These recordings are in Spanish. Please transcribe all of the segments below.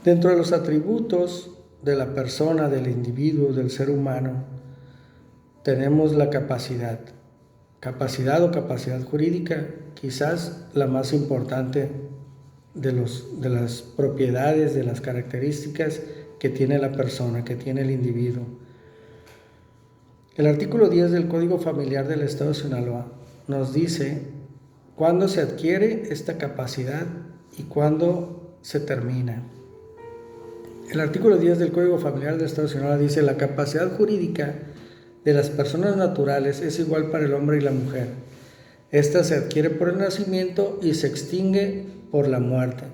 Dentro de los atributos de la persona, del individuo, del ser humano, tenemos la capacidad o capacidad jurídica, quizás la más importante de las propiedades, de las características que tiene la persona, que tiene el individuo. El artículo 10 del Código Familiar del Estado de Sinaloa nos dice cuándo se adquiere esta capacidad y cuándo se termina. El artículo 10 del Código Familiar del Estado de Sinaloa dice: la capacidad jurídica de las personas naturales es igual para el hombre y la mujer. Esta se adquiere por el nacimiento y se extingue por la muerte.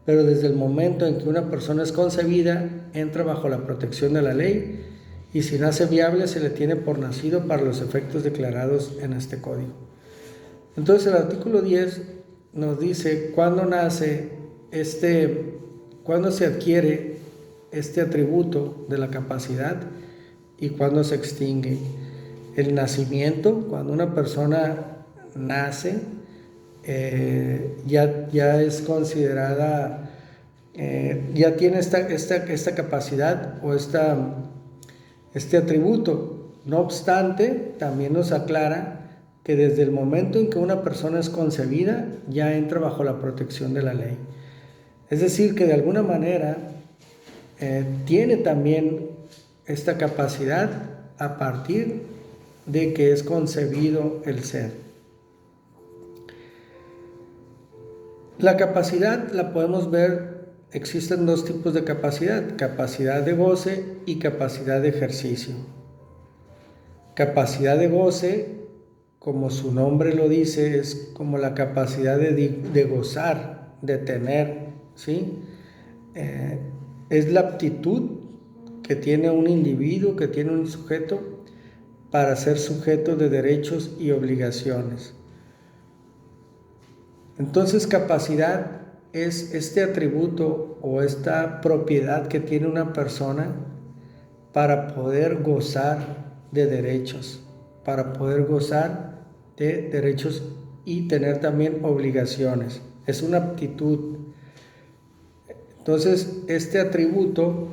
Pero desde el momento en que una persona es concebida, entra bajo la protección de la ley, y si nace viable se le tiene por nacido para los efectos declarados en este código. Entonces el artículo 10 nos dice cuándo cuándo se adquiere este atributo de la capacidad y cuándo se extingue. El nacimiento, cuando una persona nace, ya es considerada, ya tiene esta capacidad o este atributo. No obstante, también nos aclara que desde el momento en que una persona es concebida, ya entra bajo la protección de la ley. Es decir, que de alguna manera tiene también esta capacidad a partir de que es concebido el ser. La capacidad la podemos ver, existen dos tipos de capacidad: capacidad de goce y capacidad de ejercicio. Capacidad de goce, como su nombre lo dice, es como la capacidad de gozar, de tener, ¿sí? Es la aptitud que tiene un individuo, que tiene un sujeto para ser sujeto de derechos y obligaciones. Entonces, capacidad es este atributo o esta propiedad que tiene una persona para poder gozar de derechos, y tener también obligaciones. Es una aptitud. Entonces, este atributo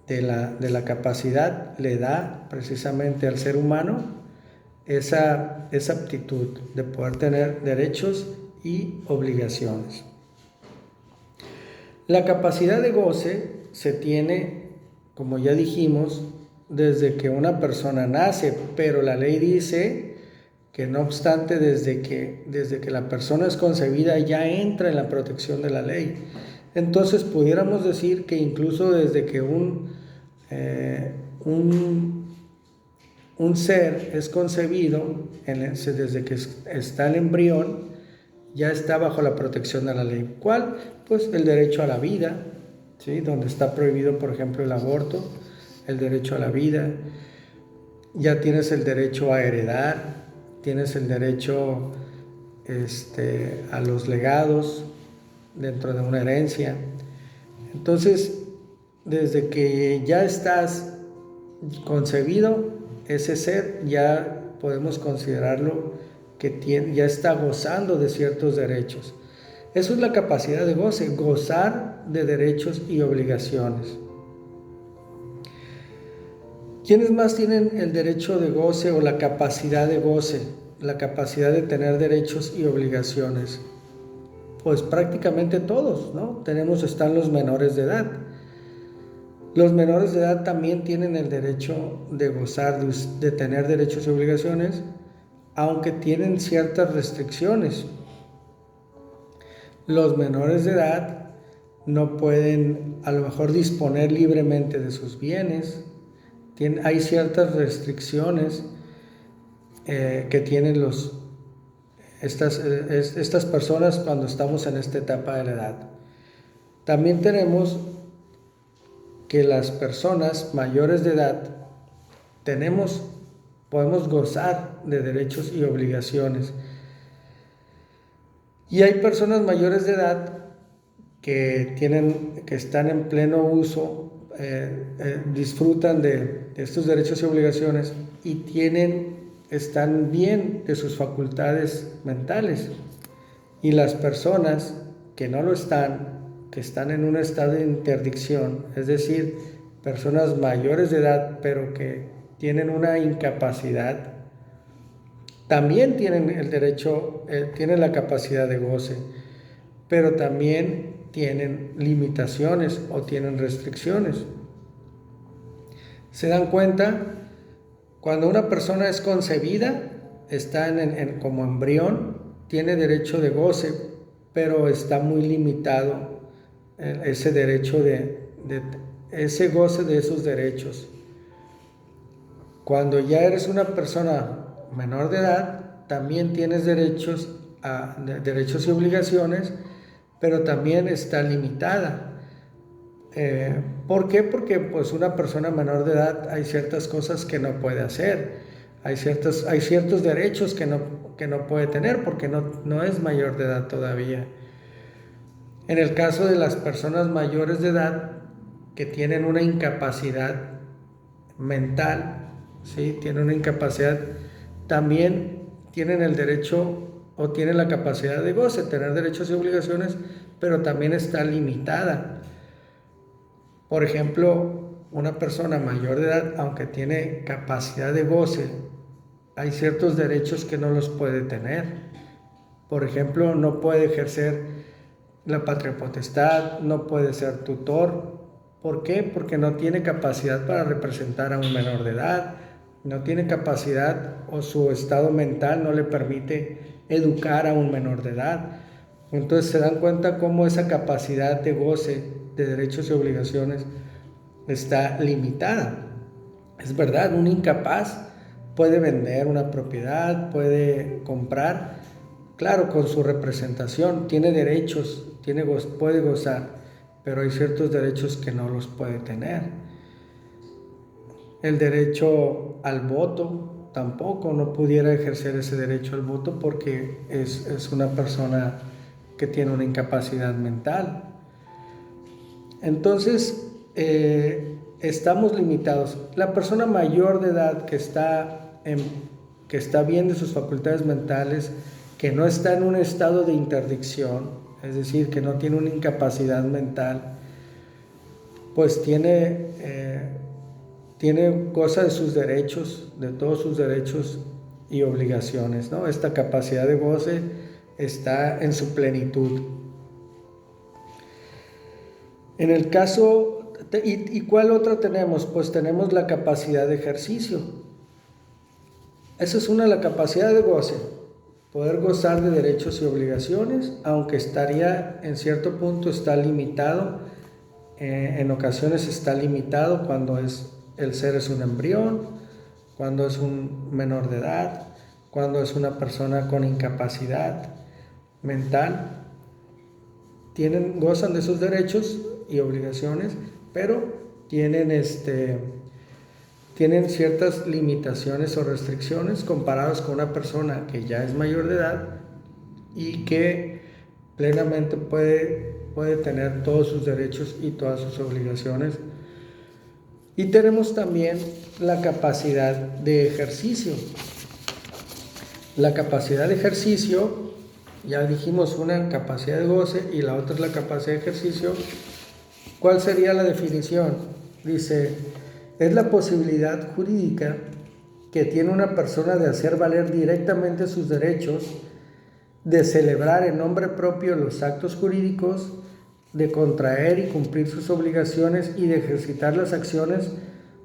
de la capacidad le da precisamente al ser humano esa aptitud de poder tener derechos y obligaciones. La capacidad de goce se tiene, como ya dijimos, desde que una persona nace, pero la ley dice que no obstante, desde que la persona es concebida ya entra en la protección de la ley. Entonces pudiéramos decir que incluso desde que un ser es concebido, desde que está el embrión, ya está bajo la protección de la ley. ¿Cuál? Pues el derecho a la vida, ¿sí? Donde está prohibido, por ejemplo, el aborto, el derecho a la vida. Ya tienes el derecho a heredar, tienes el derecho a los legados dentro de una herencia. Entonces, desde que ya estás concebido, ese ser ya podemos considerarlo que ya está gozando de ciertos derechos. Eso es la capacidad de goce, gozar de derechos y obligaciones. ¿Quiénes más tienen el derecho de goce o la capacidad de goce, la capacidad de tener derechos y obligaciones? Pues prácticamente todos, ¿no? Están los menores de edad. Los menores de edad también tienen el derecho de gozar, de tener derechos y obligaciones, aunque tienen ciertas restricciones. Los menores de edad no pueden a lo mejor disponer libremente de sus bienes. Hay ciertas restricciones que tienen estas personas cuando estamos en esta etapa de la edad. También tenemos que las personas mayores de edad podemos gozar de derechos y obligaciones. Y hay personas mayores de edad que están en pleno uso, disfrutan de estos derechos y obligaciones y están bien de sus facultades mentales. Y las personas que no lo están, que están en un estado de interdicción, es decir, personas mayores de edad pero que tienen una incapacidad, también tienen el derecho, tienen la capacidad de goce, pero también tienen limitaciones o tienen restricciones. ¿Se dan cuenta? Cuando una persona es concebida, está como embrión, tiene derecho de goce, pero está muy limitado ese derecho ese goce de esos derechos. Cuando ya eres una persona menor de edad, también tienes derechos y obligaciones, pero también está limitada. ¿Por qué? Porque pues una persona menor de edad hay ciertas cosas que no puede hacer, hay ciertos derechos que no puede tener porque no es mayor de edad todavía. En el caso de las personas mayores de edad que tienen una incapacidad mental, ¿sí? Tienen una incapacidad, también tienen el derecho o tienen la capacidad de goce, tener derechos y obligaciones, pero también está limitada. Por ejemplo, una persona mayor de edad, aunque tiene capacidad de goce, hay ciertos derechos que no los puede tener. Por ejemplo, no puede ejercer la patria potestad, no puede ser tutor. ¿Por qué? Porque no tiene capacidad para representar a un menor de edad, no tiene capacidad o su estado mental no le permite educar a un menor de edad. Entonces se dan cuenta cómo esa capacidad de goce de derechos y obligaciones está limitada. Es verdad, un incapaz puede vender una propiedad, puede comprar, claro, con su representación, tiene derechos, puede gozar, pero hay ciertos derechos que no los puede tener. El derecho al voto tampoco, no pudiera ejercer ese derecho al voto porque es una persona que tiene una incapacidad mental. Entonces, estamos limitados. La persona mayor de edad que está bien de sus facultades mentales, que no está en un estado de interdicción, es decir, que no tiene una incapacidad mental, pues goza de sus derechos, de todos sus derechos y obligaciones, ¿no? Esta capacidad de goce está en su plenitud. En el caso, ¿y cuál otra tenemos? Pues tenemos la capacidad de ejercicio. Esa es la capacidad de goce, poder gozar de derechos y obligaciones, aunque en cierto punto está limitado, en ocasiones está limitado cuando el ser es un embrión, cuando es un menor de edad, cuando es una persona con incapacidad mental. Gozan de sus derechos y obligaciones, pero tienen ciertas limitaciones o restricciones comparadas con una persona que ya es mayor de edad y que plenamente puede tener todos sus derechos y todas sus obligaciones. Y tenemos también la capacidad de ejercicio. La capacidad de ejercicio, ya dijimos, una capacidad de goce y la otra es la capacidad de ejercicio. ¿Cuál sería la definición? Dice, es la posibilidad jurídica que tiene una persona de hacer valer directamente sus derechos, de celebrar en nombre propio los actos jurídicos, de contraer y cumplir sus obligaciones y de ejercitar las acciones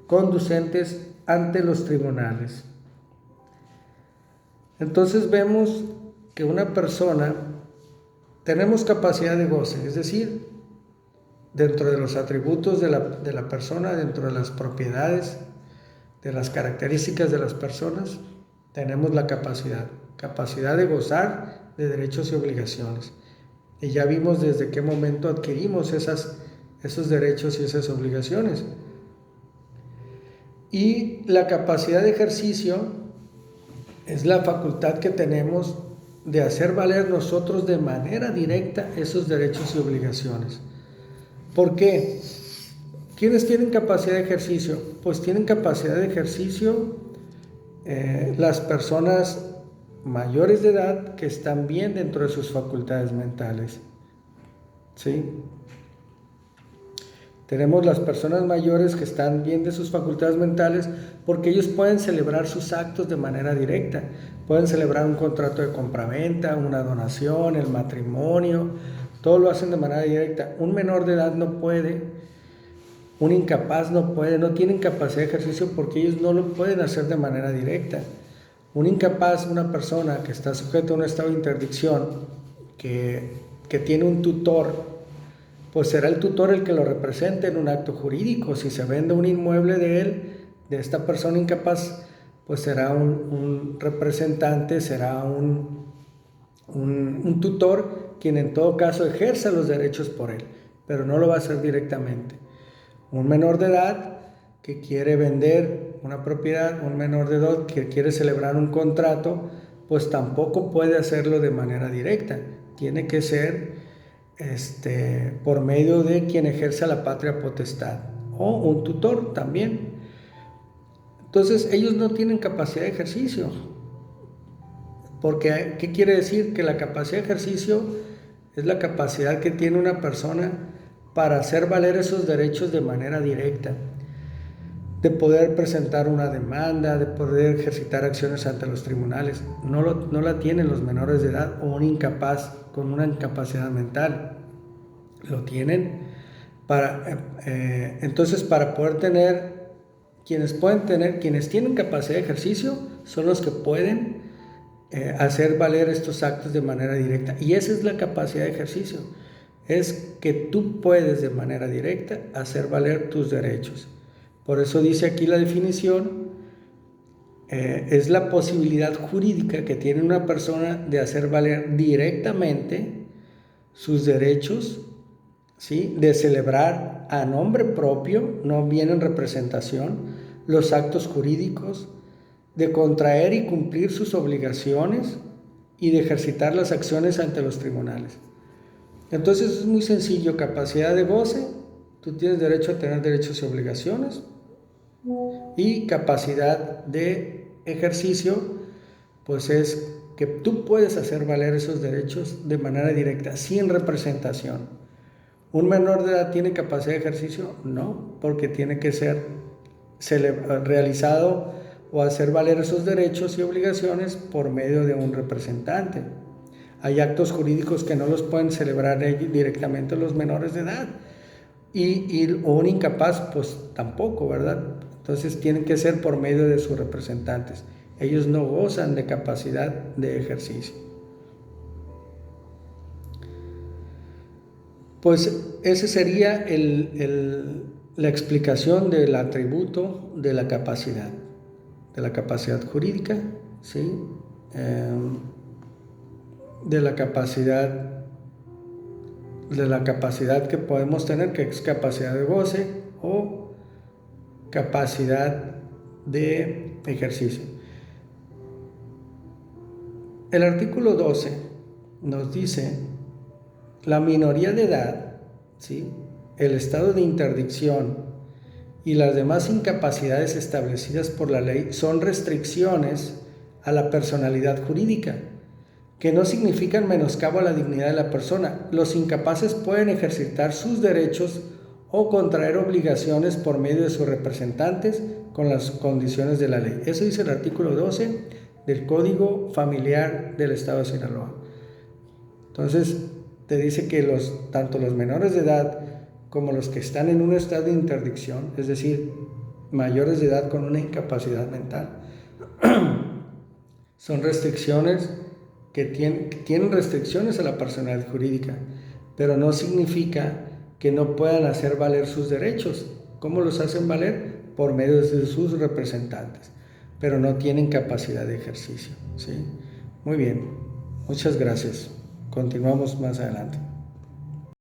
conducentes ante los tribunales. Entonces vemos que una persona, tenemos capacidad de goce, es decir, dentro de los atributos de la persona, dentro de las propiedades, de las características de las personas, tenemos la capacidad de gozar de derechos y obligaciones. Y ya vimos desde qué momento adquirimos esos derechos y esas obligaciones. Y la capacidad de ejercicio es la facultad que tenemos de hacer valer nosotros de manera directa esos derechos y obligaciones. ¿Por qué? ¿Quiénes tienen capacidad de ejercicio? Pues tienen capacidad de ejercicio las personas mayores de edad que están bien dentro de sus facultades mentales, ¿sí? Tenemos las personas mayores que están bien de sus facultades mentales porque ellos pueden celebrar sus actos de manera directa. Pueden celebrar un contrato de compraventa, una donación, el matrimonio, todo lo hacen de manera directa. Un menor de edad no puede, un incapaz no puede, no tienen capacidad de ejercicio porque ellos no lo pueden hacer de manera directa. Un incapaz, una persona que está sujeta a un estado de interdicción, que tiene un tutor, pues será el tutor el que lo represente en un acto jurídico. Si se vende un inmueble de él, de esta persona incapaz, pues será un representante, será un tutor quien en todo caso ejerza los derechos por él, pero no lo va a hacer directamente. Un menor de edad que quiere vender una propiedad, un menor de edad que quiere celebrar un contrato, pues tampoco puede hacerlo de manera directa. Tiene que ser por medio de quien ejerza la patria potestad o un tutor también. Entonces ellos no tienen capacidad de ejercicio. Porque, ¿qué quiere decir? Que la capacidad de ejercicio es la capacidad que tiene una persona para hacer valer esos derechos de manera directa, de poder presentar una demanda, de poder ejercitar acciones ante los tribunales. No la tienen los menores de edad o un incapaz con una incapacidad mental. Lo tienen entonces para poder tener, quienes tienen capacidad de ejercicio son los que pueden hacer valer estos actos de manera directa. Y esa es la capacidad de ejercicio, es que tú puedes de manera directa hacer valer tus derechos. Por eso dice aquí la definición, es la posibilidad jurídica que tiene una persona de hacer valer directamente sus derechos, ¿sí? De celebrar a nombre propio, no bien en representación, los actos jurídicos, de contraer y cumplir sus obligaciones y de ejercitar las acciones ante los tribunales. Entonces es muy sencillo: capacidad de goce, tú tienes derecho a tener derechos y obligaciones, y capacidad de ejercicio, pues es que tú puedes hacer valer esos derechos de manera directa, sin representación. ¿Un menor de edad tiene capacidad de ejercicio? No, porque tiene que ser realizado o hacer valer esos derechos y obligaciones por medio de un representante. Hay actos jurídicos que no los pueden celebrar directamente los menores de edad, o un incapaz pues tampoco, ¿verdad? Entonces tienen que ser por medio de sus representantes. Ellos no gozan de capacidad de ejercicio. Pues ese sería la explicación del atributo de la capacidad jurídica, ¿sí? De la capacidad que podemos tener, que es capacidad de goce o capacidad de ejercicio. El artículo 12 nos dice: la minoría de edad, ¿sí?, el estado de interdicción y las demás incapacidades establecidas por la ley son restricciones a la personalidad jurídica, que no significan menoscabo a la dignidad de la persona. Los incapaces pueden ejercitar sus derechos o contraer obligaciones por medio de sus representantes con las condiciones de la ley. Eso dice el artículo 12 del Código Familiar del Estado de Sinaloa. Entonces, te dice que tanto los menores de edad como los que están en un estado de interdicción, es decir, mayores de edad con una incapacidad mental, son restricciones que tienen restricciones a la personalidad jurídica, pero no significa que no puedan hacer valer sus derechos. ¿Cómo los hacen valer? Por medio de sus representantes, pero no tienen capacidad de ejercicio, ¿sí? Muy bien, muchas gracias. Continuamos más adelante.